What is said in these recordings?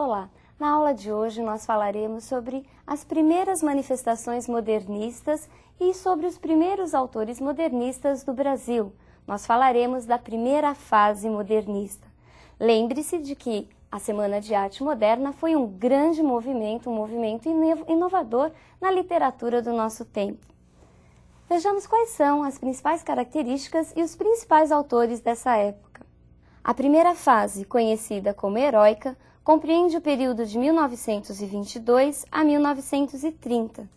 Olá! Na aula de hoje nós falaremos sobre as primeiras manifestações modernistas e sobre os primeiros autores modernistas do Brasil. Nós falaremos da primeira fase modernista. Lembre-se de que a Semana de Arte Moderna foi um grande movimento, um movimento inovador na literatura do nosso tempo. Vejamos quais são as principais características e os principais autores dessa época. A primeira fase, conhecida como heróica, compreende o período de 1922 a 1930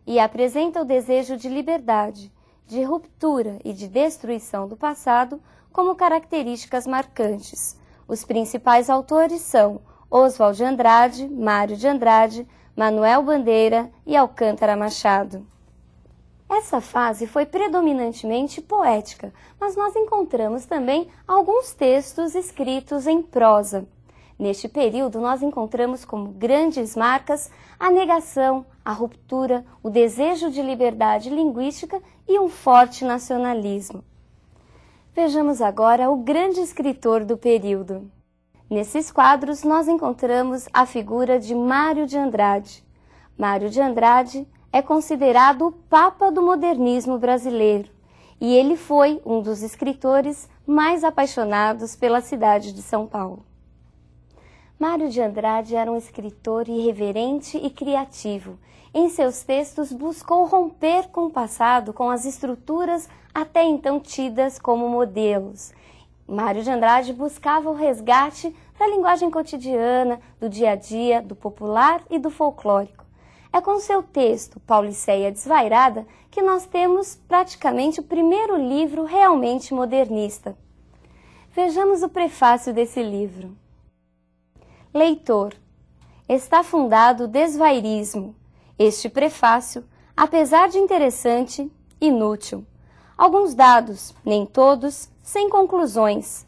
e apresenta o desejo de liberdade, de ruptura e de destruição do passado como características marcantes. Os principais autores são Oswald de Andrade, Mário de Andrade, Manuel Bandeira e Alcântara Machado. Essa fase foi predominantemente poética, mas nós encontramos também alguns textos escritos em prosa. Neste período, nós encontramos como grandes marcas a negação, a ruptura, o desejo de liberdade linguística e um forte nacionalismo. Vejamos agora o grande escritor do período. Nesses quadros, nós encontramos a figura de Mário de Andrade. Mário de Andrade é considerado o Papa do modernismo brasileiro e ele foi um dos escritores mais apaixonados pela cidade de São Paulo. Mário de Andrade era um escritor irreverente e criativo. Em seus textos buscou romper com o passado, com as estruturas até então tidas como modelos. Mário de Andrade buscava o resgate da linguagem cotidiana, do dia a dia, do popular e do folclórico. É com seu texto, Pauliceia Desvairada, que nós temos praticamente o primeiro livro realmente modernista. Vejamos o prefácio desse livro. Leitor, está fundado o desvairismo. Este prefácio, apesar de interessante, inútil. Alguns dados, nem todos, sem conclusões.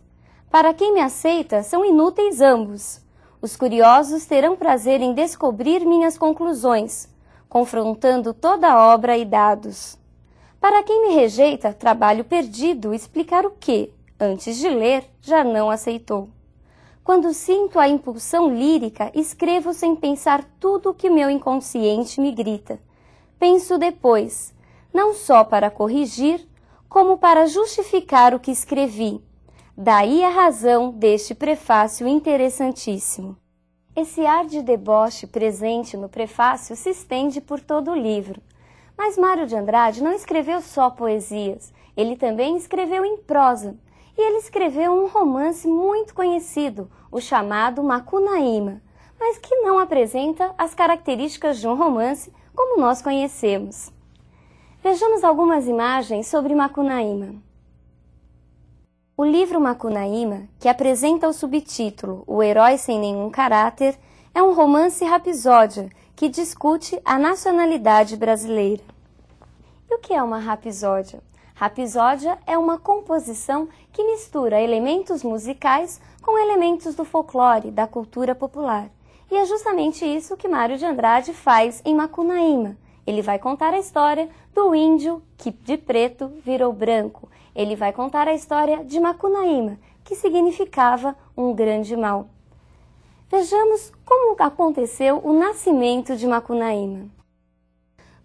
Para quem me aceita, são inúteis ambos. Os curiosos terão prazer em descobrir minhas conclusões, confrontando toda a obra e dados. Para quem me rejeita, trabalho perdido explicar o que, antes de ler, já não aceitou. Quando sinto a impulsão lírica, escrevo sem pensar tudo o que meu inconsciente me grita. Penso depois, não só para corrigir, como para justificar o que escrevi. Daí a razão deste prefácio interessantíssimo. Esse ar de deboche presente no prefácio se estende por todo o livro. Mas Mário de Andrade não escreveu só poesias, ele também escreveu em prosa. E ele escreveu um romance muito conhecido, o chamado Macunaíma, mas que não apresenta as características de um romance como nós conhecemos. Vejamos algumas imagens sobre Macunaíma. O livro Macunaíma, que apresenta o subtítulo O Herói Sem Nenhum Caráter, é um romance rapsódia que discute a nacionalidade brasileira. E o que é uma rapsódia? Rapsódia é uma composição que mistura elementos musicais com elementos do folclore, da cultura popular. E é justamente isso que Mário de Andrade faz em Macunaíma. Ele vai contar a história do índio que de preto virou branco. Ele vai contar a história de Macunaíma, que significava um grande mal. Vejamos como aconteceu o nascimento de Macunaíma.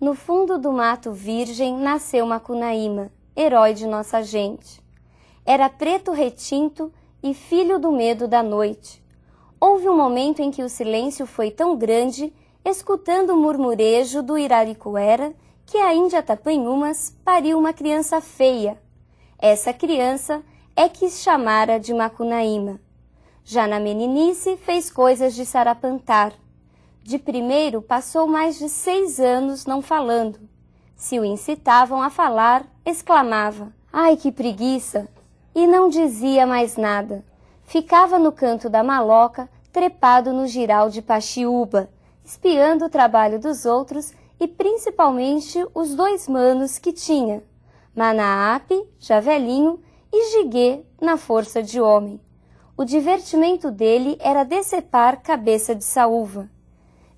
No fundo do mato virgem nasceu Macunaíma, herói de nossa gente. Era preto retinto e filho do medo da noite. Houve um momento em que o silêncio foi tão grande, escutando o murmurejo do Iraricuera, que a Índia Tapanhumas pariu uma criança feia. Essa criança é que chamara de Macunaíma. Já na meninice fez coisas de sarapantar. De primeiro passou mais de 6 anos não falando. Se o incitavam a falar, exclamava, ai que preguiça! E não dizia mais nada. Ficava no canto da maloca, trepado no jiral de Paxiúba, espiando o trabalho dos outros e principalmente os 2 manos que tinha, Manaape, já velhinho, e Jiguê, na força de homem. O divertimento dele era decepar cabeça de saúva.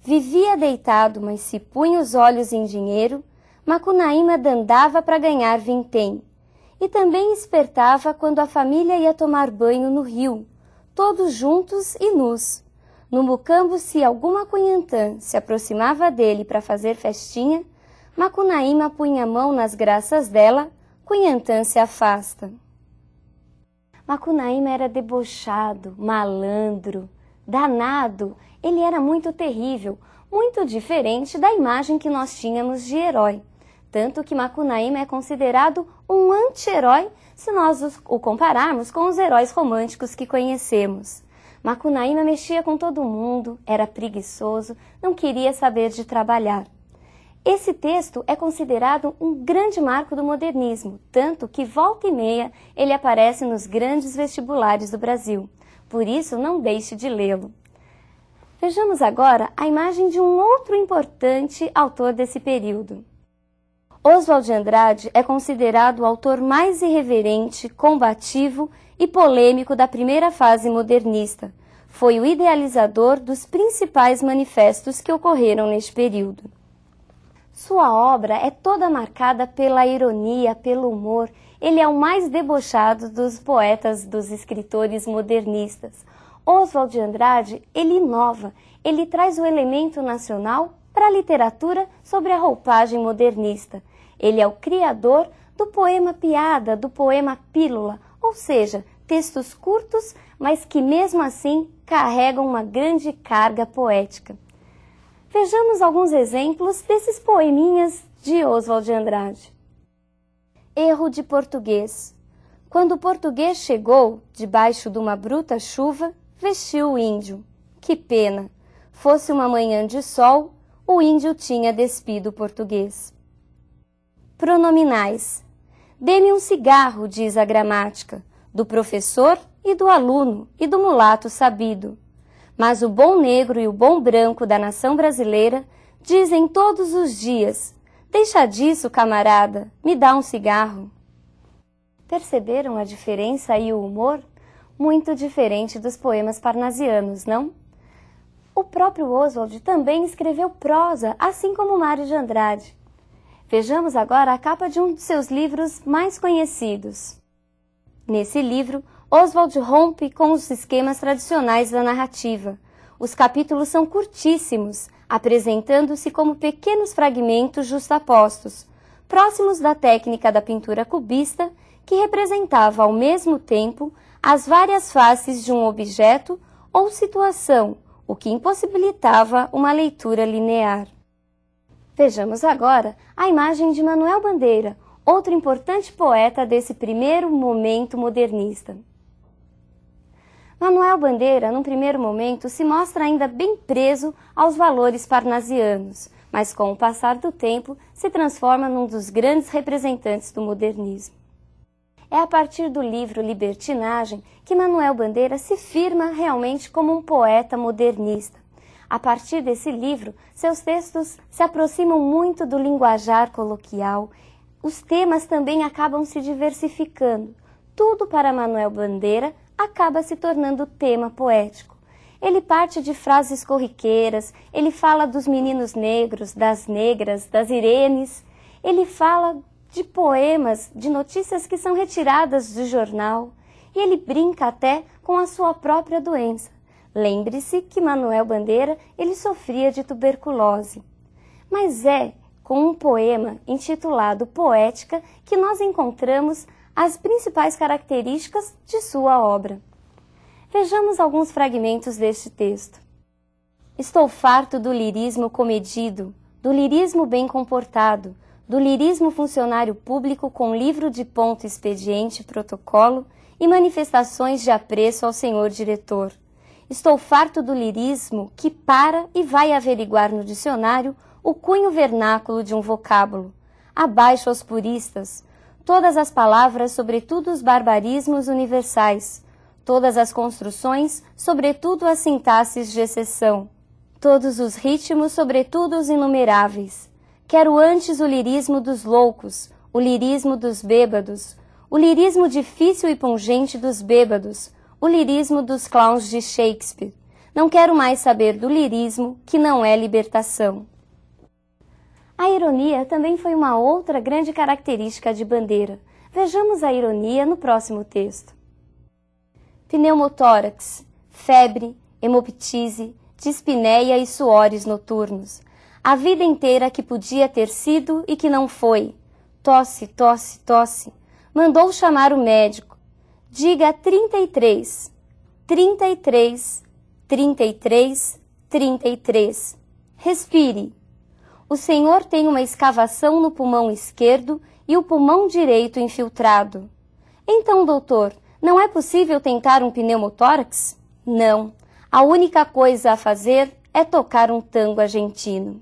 Vivia deitado, mas se punha os olhos em dinheiro, Macunaíma dandava para ganhar vintém. E também espertava quando a família ia tomar banho no rio, todos juntos e nus. No mucambo, se alguma Cunhantã se aproximava dele para fazer festinha, Macunaíma punha a mão nas graças dela, Cunhantã se afasta. Macunaíma era debochado, malandro, danado. Ele era muito terrível, muito diferente da imagem que nós tínhamos de herói. Tanto que Macunaíma é considerado um anti-herói se nós o compararmos com os heróis românticos que conhecemos. Macunaíma mexia com todo mundo, era preguiçoso, não queria saber de trabalhar. Esse texto é considerado um grande marco do modernismo, tanto que volta e meia ele aparece nos grandes vestibulares do Brasil. Por isso, não deixe de lê-lo. Vejamos agora a imagem de um outro importante autor desse período. Oswald de Andrade é considerado o autor mais irreverente, combativo e polêmico da primeira fase modernista. Foi o idealizador dos principais manifestos que ocorreram neste período. Sua obra é toda marcada pela ironia, pelo humor. Ele é o mais debochado dos poetas, dos escritores modernistas. Oswald de Andrade, ele inova, ele traz o elemento nacional para a literatura sobre a roupagem modernista. Ele é o criador do poema piada, do poema pílula, ou seja, textos curtos, mas que mesmo assim carregam uma grande carga poética. Vejamos alguns exemplos desses poeminhas de Oswald de Andrade. Erro de português. Quando o português chegou, debaixo de uma bruta chuva, vestiu o índio. Que pena! Fosse uma manhã de sol, o índio tinha despido o português. Pronominais. Dê-me um cigarro, diz a gramática, do professor e do aluno e do mulato sabido. Mas o bom negro e o bom branco da nação brasileira dizem todos os dias: deixa disso, camarada, me dá um cigarro. Perceberam a diferença e o humor? Muito diferente dos poemas parnasianos, não? O próprio Oswald também escreveu prosa, assim como Mário de Andrade. Vejamos agora a capa de um de seus livros mais conhecidos. Nesse livro, Oswald rompe com os esquemas tradicionais da narrativa. Os capítulos são curtíssimos, apresentando-se como pequenos fragmentos justapostos, próximos da técnica da pintura cubista, que representava ao mesmo tempo as várias faces de um objeto ou situação, o que impossibilitava uma leitura linear. Vejamos agora a imagem de Manuel Bandeira, outro importante poeta desse primeiro momento modernista. Manuel Bandeira, num primeiro momento, se mostra ainda bem preso aos valores parnasianos, mas com o passar do tempo se transforma num dos grandes representantes do modernismo. É a partir do livro Libertinagem que Manuel Bandeira se firma realmente como um poeta modernista. A partir desse livro, seus textos se aproximam muito do linguajar coloquial. Os temas também acabam se diversificando. Tudo para Manuel Bandeira acaba se tornando tema poético. Ele parte de frases corriqueiras, ele fala dos meninos negros, das negras, das irenes, ele fala de poemas, de notícias que são retiradas do jornal, e ele brinca até com a sua própria doença. Lembre-se que Manuel Bandeira, ele sofria de tuberculose. Mas é com um poema intitulado Poética que nós encontramos as principais características de sua obra. Vejamos alguns fragmentos deste texto. Estou farto do lirismo comedido, do lirismo bem comportado, do lirismo funcionário público com livro de ponto expediente protocolo e manifestações de apreço ao senhor diretor. Estou farto do lirismo que para e vai averiguar no dicionário o cunho vernáculo de um vocábulo. Abaixo aos puristas, todas as palavras, sobretudo os barbarismos universais, todas as construções, sobretudo as sintaxes de exceção, todos os ritmos, sobretudo os inumeráveis. Quero antes o lirismo dos loucos, o lirismo dos bêbados, o lirismo difícil e pungente dos bêbados, o lirismo dos clowns de Shakespeare. Não quero mais saber do lirismo, que não é libertação. A ironia também foi uma outra grande característica de Bandeira. Vejamos a ironia no próximo texto. Pneumotórax, febre, hemoptise, dispneia e suores noturnos. A vida inteira que podia ter sido e que não foi. Tosse, tosse, tosse. Mandou chamar o médico. Diga 33, 33, 33, 33. Respire. O senhor tem uma escavação no pulmão esquerdo e o pulmão direito infiltrado. Então, doutor, não é possível tentar um pneumotórax? Não. A única coisa a fazer é tocar um tango argentino.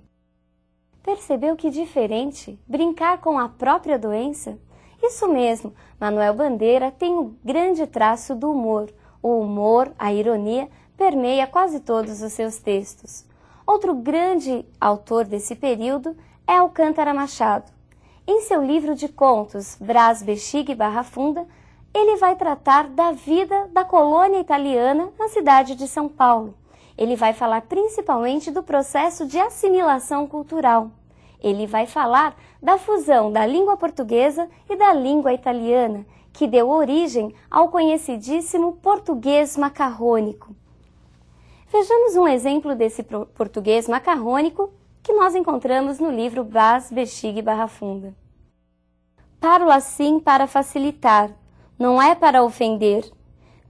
Percebeu que diferente? Brincar com a própria doença? Isso mesmo, Manuel Bandeira tem um grande traço do humor. O humor, a ironia, permeia quase todos os seus textos. Outro grande autor desse período é Alcântara Machado. Em seu livro de contos, Brás, Bexiga e Barra Funda, ele vai tratar da vida da colônia italiana na cidade de São Paulo. Ele vai falar principalmente do processo de assimilação cultural. Ele vai falar da fusão da língua portuguesa e da língua italiana, que deu origem ao conhecidíssimo português macarrônico. Vejamos um exemplo desse português macarrônico que nós encontramos no livro Brás, Bexiga e Barra Funda. Parlo assim para facilitar, não é para ofender.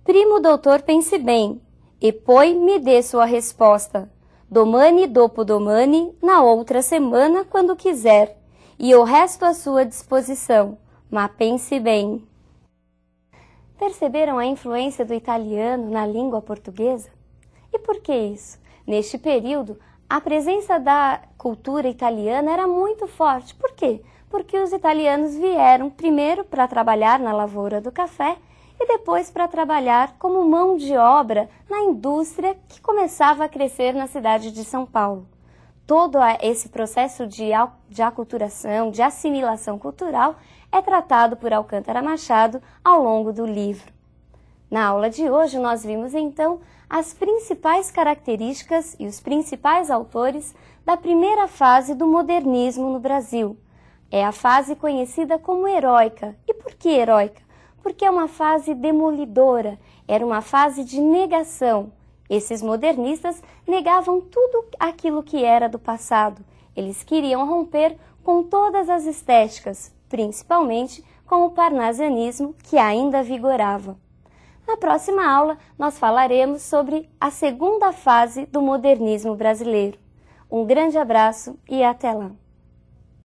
Primo doutor, pense bem, e poi me dê sua resposta. Domani dopo domani, na outra semana, quando quiser, e o resto à sua disposição, mas pense bem. Perceberam a influência do italiano na língua portuguesa? E por que isso? Neste período, a presença da cultura italiana era muito forte. Por quê? Porque os italianos vieram primeiro para trabalhar na lavoura do café e depois para trabalhar como mão de obra na indústria que começava a crescer na cidade de São Paulo. Todo esse processo de aculturação, de assimilação cultural, é tratado por Alcântara Machado ao longo do livro. Na aula de hoje, nós vimos então as principais características e os principais autores da primeira fase do modernismo no Brasil. É a fase conhecida como heróica. E por que heróica? Porque é uma fase demolidora, era uma fase de negação. Esses modernistas negavam tudo aquilo que era do passado. Eles queriam romper com todas as estéticas, principalmente com o parnasianismo que ainda vigorava. Na próxima aula, nós falaremos sobre a segunda fase do modernismo brasileiro. Um grande abraço e até lá!